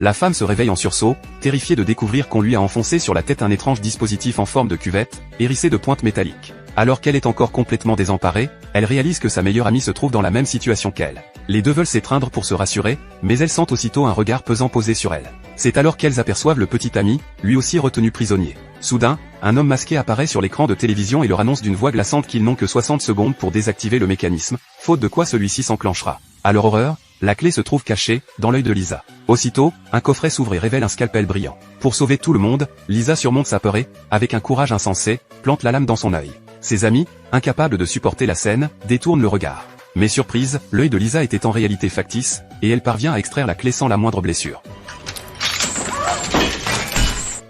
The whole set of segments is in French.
La femme se réveille en sursaut, terrifiée de découvrir qu'on lui a enfoncé sur la tête un étrange dispositif en forme de cuvette, hérissé de pointes métalliques. Alors qu'elle est encore complètement désemparée, elle réalise que sa meilleure amie se trouve dans la même situation qu'elle. Les deux veulent s'étreindre pour se rassurer, mais elles sentent aussitôt un regard pesant posé sur elles. C'est alors qu'elles aperçoivent le petit ami, lui aussi retenu prisonnier. Soudain, un homme masqué apparaît sur l'écran de télévision et leur annonce d'une voix glaçante qu'ils n'ont que 60 secondes pour désactiver le mécanisme, faute de quoi celui-ci s'enclenchera. À leur horreur, la clé se trouve cachée, dans l'œil de Lisa. Aussitôt, un coffret s'ouvre et révèle un scalpel brillant. Pour sauver tout le monde, Lisa surmonte sa peur et, avec un courage insensé, plante la lame dans son œil. Ses amis, incapables de supporter la scène, détournent le regard. Mais surprise, l'œil de Lisa était en réalité factice, et elle parvient à extraire la clé sans la moindre blessure.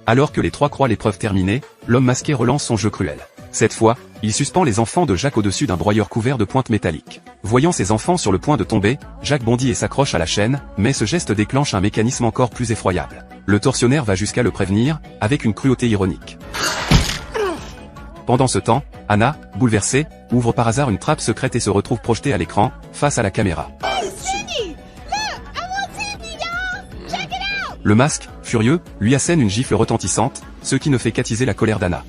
Alors que les trois croient l'épreuve terminée, l'homme masqué relance son jeu cruel. Cette fois, il suspend les enfants de Jack au-dessus d'un broyeur couvert de pointes métalliques. Voyant ses enfants sur le point de tomber, Jack bondit et s'accroche à la chaîne, mais ce geste déclenche un mécanisme encore plus effroyable. Le tortionnaire va jusqu'à le prévenir, avec une cruauté ironique. Pendant ce temps, Anna, bouleversée, ouvre par hasard une trappe secrète et se retrouve projetée à l'écran, face à la caméra. Le masque, furieux, lui assène une gifle retentissante, ce qui ne fait qu'attiser la colère d'Anna.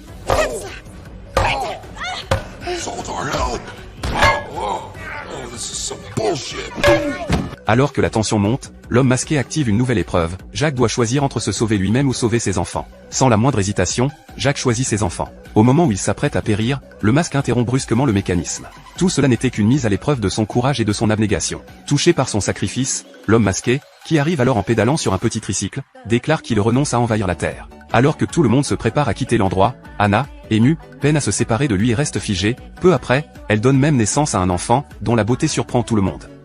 Alors que la tension monte, l'homme masqué active une nouvelle épreuve. Jack doit choisir entre se sauver lui-même ou sauver ses enfants. Sans la moindre hésitation, Jack choisit ses enfants. Au moment où il s'apprête à périr, le masque interrompt brusquement le mécanisme. Tout cela n'était qu'une mise à l'épreuve de son courage et de son abnégation. Touché par son sacrifice, l'homme masqué, qui arrive alors en pédalant sur un petit tricycle, déclare qu'il renonce à envahir la Terre. Alors que tout le monde se prépare à quitter l'endroit, Anna, émue, peine à se séparer de lui et reste figée. Peu après, elle donne même naissance à un enfant, dont la beauté surprend tout le monde.